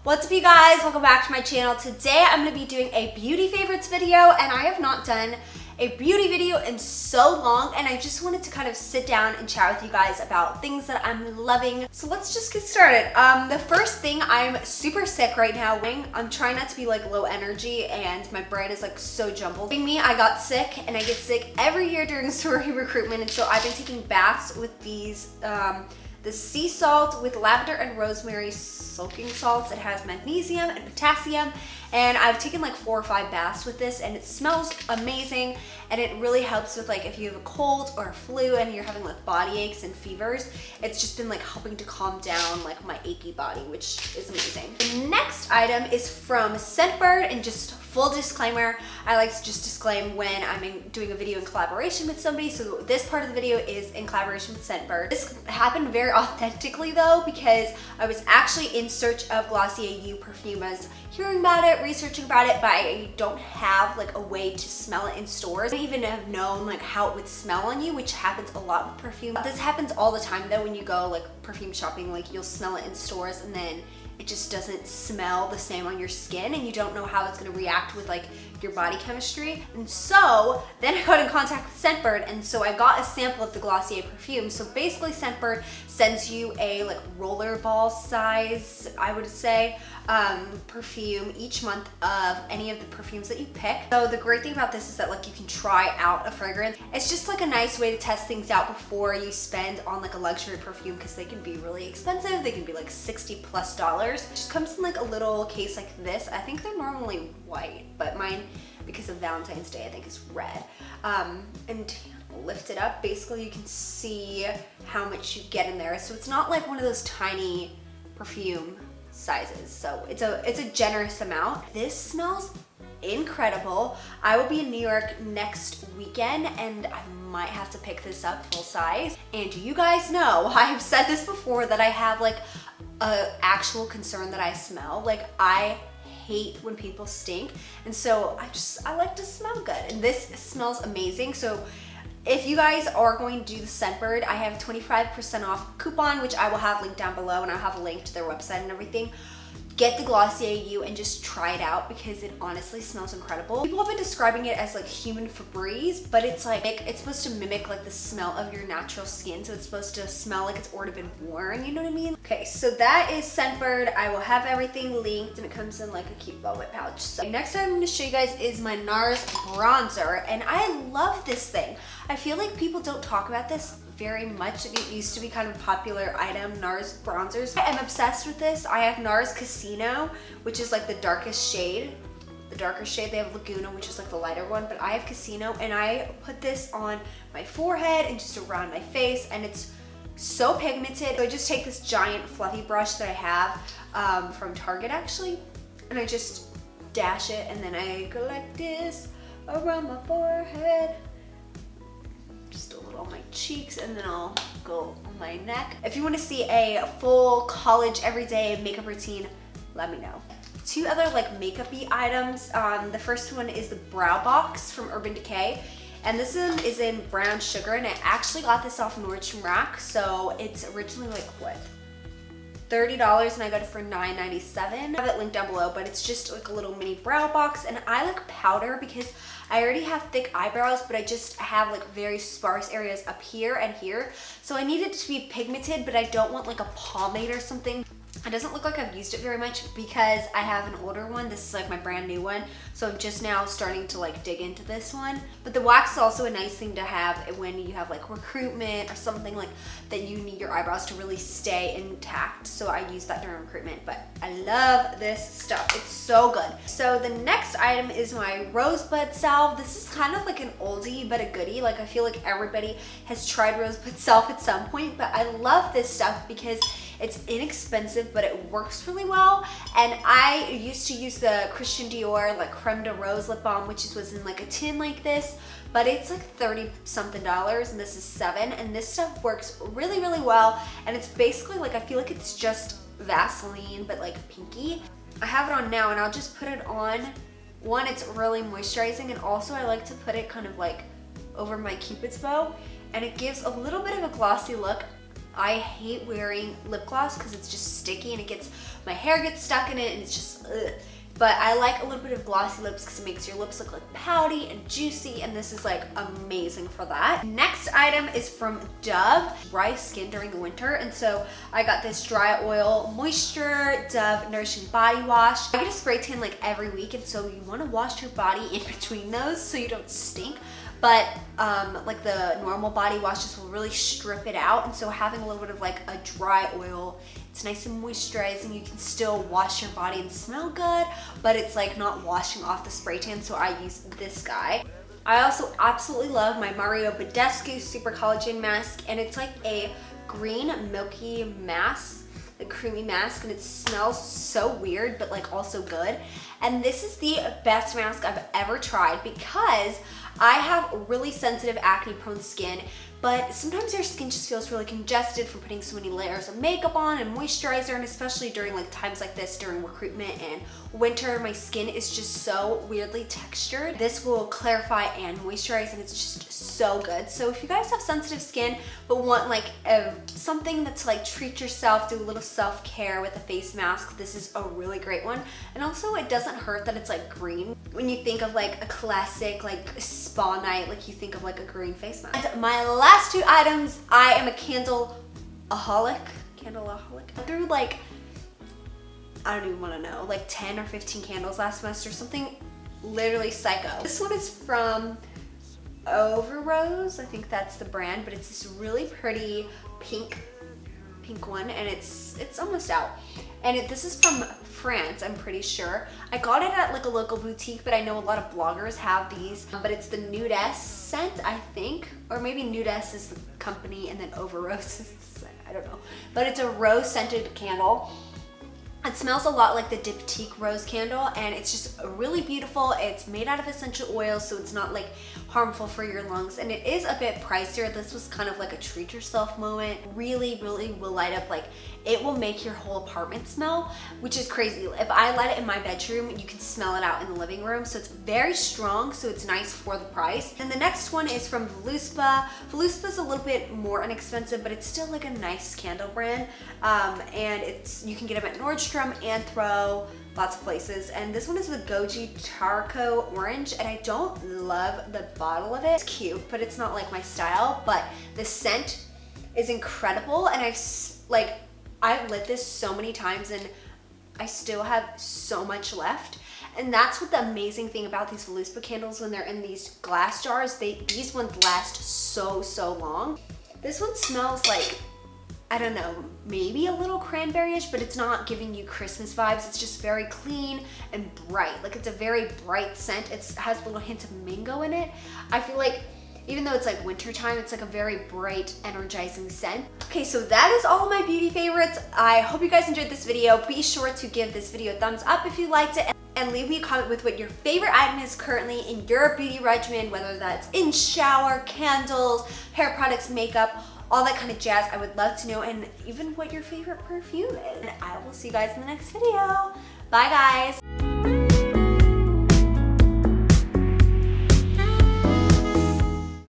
What's up, you guys? Welcome back to my channel. Today I'm going to be doing a beauty favorites video, and I have not done a beauty video in so long, and I just wanted to kind of sit down and chat with you guys about things that I'm loving. So let's just get started. The first thing, I'm super sick right now. I'm trying not to be like low energy, and my brain is like so jumbled. I got sick, and I get sick every year during sorority recruitment, and so I've been taking baths with these the sea salt with lavender and rosemary soaking salts. It has magnesium and potassium, and I've taken like 4 or 5 baths with this, and it smells amazing, and it really helps with like if you have a cold or a flu and you're having like body aches and fevers. It's just been like helping to calm down like my achy body, which is amazing. The next item is from Scentbird, and just full disclaimer, I like to just disclaim when I'm doing a video in collaboration with somebody, so this part of the video is in collaboration with Scentbird. This happened very authentically though, because I was actually in search of Glossier You perfume. I was hearing about it, researching about it, but I don't have like a way to smell it in stores. I don't even have known like how it would smell on you, which happens a lot with perfume. This happens all the time though when you go like perfume shopping, like you'll smell it in stores and then it just doesn't smell the same on your skin, and you don't know how it's gonna react with like your body chemistry. And so then I got in contact with Scentbird, and so I got a sample of the Glossier perfume. So basically Scentbird sends you a like roller ball size, I would say, perfume each month of any of the perfumes that you pick. So the great thing about this is that like you can try out a fragrance. It's just like a nice way to test things out before you spend on like a luxury perfume, because they can be really expensive. They can be like $60+. It just comes in like a little case like this. I think they're normally white, but mine, because of Valentine's Day, I think is red. And lift it up, basically you can see how much you get in there. So it's not like one of those tiny perfume sizes, so it's a generous amount. This smells incredible. I will be in New York next weekend, and I might have to pick this up full size. And you guys know, I have said this before, that I have like a actual concern that I smell. Like I hate when people stink, and so I like to smell good, and this smells amazing. So if you guys are going to do the Scentbird, I have a 25% off coupon, which I will have linked down below, and I'll have a link to their website and everything. Get the Glossier You and just try it out, because it honestly smells incredible. People have been describing it as like human Febreze, but it's like, it's supposed to mimic like the smell of your natural skin. So it's supposed to smell like it's already been worn, you know what I mean? Okay, so that is Scentbird. I will have everything linked, and it comes in like a cute velvet pouch. So next item I'm gonna show you guys is my Nars bronzer, and I love this thing. I feel like people don't talk about this very much. It used to be kind of a popular item, Nars bronzers. I am obsessed with this. I have Nars Casino, which is like the darkest shade. The darker shade. They have Laguna, which is like the lighter one, but I have Casino, and I put this on my forehead and just around my face, and it's so pigmented. So I just take this giant fluffy brush that I have from Target actually, and I just dash it, and then I go like this around my forehead, just a little on my cheeks, and then I'll go on my neck. If you want to see a full college everyday makeup routine, let me know. 2 other like makeup-y items. The first one is the Brow Box from Urban Decay, and this one is in brown sugar, and I actually got this off Nordstrom Rack. So it's originally like what, $30, and I got it for $9.97. I have it linked down below, but it's just like a little mini brow box, and I like powder because I already have thick eyebrows, but I just have like very sparse areas up here and here. So I need it to be pigmented, but I don't want like a pomade or something. It doesn't look like I've used it very much because I have an older one. This is like my brand new one. So I'm just now starting to like dig into this one. But the wax is also a nice thing to have when you have like recruitment or something like that you need your eyebrows to really stay intact. So I use that during recruitment, but I love this stuff. It's so good. So the next item is my Rosebud Salve. This is kind of like an oldie but a goodie. Like I feel like everybody has tried Rosebud Salve at some point, but I love this stuff because it's inexpensive, but it works really well. And I used to use the Christian Dior like Creme de Rose lip balm, which was in like a tin like this, but it's like 30 something dollars, and this is $7. And this stuff works really, really well. And it's basically like, I feel like it's just Vaseline, but like pinky. I have it on now, and I'll just put it on. One, it's really moisturizing, and also I like to put it kind of like over my Cupid's bow, and it gives a little bit of a glossy look. I hate wearing lip gloss because it's just sticky and my hair gets stuck in it and it's just ugh. But I like a little bit of glossy lips because it makes your lips look like pouty and juicy, and this is like amazing for that. Next item is from Dove, dry skin during the winter, and so I got this Dry Oil Moisture Dove Nourishing Body Wash. I get a spray tan like every week, and so you want to wash your body in between those so you don't stink. But like the normal body washes will really strip it out, and so having a little bit of like a dry oil, it's nice and moisturizing. You can still wash your body and smell good, but it's like not washing off the spray tan, so I use this guy. I also absolutely love my Mario Badescu Super Collagen Mask, and it's like a green milky mask, a creamy mask, and it smells so weird but like also good. And this is the best mask I've ever tried because I have really sensitive acne prone skin, but sometimes your skin just feels really congested from putting so many layers of makeup on and moisturizer, and especially during like times like this during recruitment and winter, my skin is just so weirdly textured. This will clarify and moisturize, and it's just so good. So if you guys have sensitive skin but want like something that's like treat yourself, do a little self-care with a face mask, this is a really great one. And also it doesn't hurt that it's like green. When you think of like a classic like spa night, like you think of like a green face mask. And my last two items, I am a candleaholic. Through like, I don't even want to know, like 10 or 15 candles last semester, something literally psycho. This one is from Overose, I think that's the brand, but it's this really pretty pink one, and it's almost out. And this is from France, I'm pretty sure. I got it at like a local boutique, but I know a lot of bloggers have these. But it's the Nudesse scent, I think, or maybe Nudesse is the company and then Overose is the scent, I don't know. But it's a rose scented candle. It smells a lot like the Diptyque rose candle, and it's just really beautiful. It's made out of essential oils, so it's not like harmful for your lungs, and it is a bit pricier. This was kind of like a treat yourself moment. Really will light up, like it will make your whole apartment smell, which is crazy. If I light it in my bedroom, you can smell it out in the living room, so it's very strong, so it's nice for the price. And the next one is from Voluspa. Voluspa's a little bit more inexpensive, but it's still like a nice candle brand, and you can get them at Nordstrom, Anthro, lots of places. And this one is the Goji Toracco Orange, and I don't love the bottle of it. It's cute, but it's not like my style, but the scent is incredible, and I've lit this so many times and I still have so much left. And that's what the amazing thing about these Voluspa candles when they're in these glass jars, these ones last so long. This one smells like, I don't know, maybe a little cranberry-ish, but it's not giving you Christmas vibes. It's just very clean and bright. Like it's a very bright scent. It has a little hint of mango in it. I feel like even though it's like winter time, it's like a very bright, energizing scent. Okay, so that is all of my beauty favorites. I hope you guys enjoyed this video. Be sure to give this video a thumbs up if you liked it, and leave me a comment with what your favorite item is currently in your beauty regimen, whether that's in shower, candles, hair products, makeup, all that kind of jazz. I would love to know, and even what your favorite perfume is. And I will see you guys in the next video. Bye guys.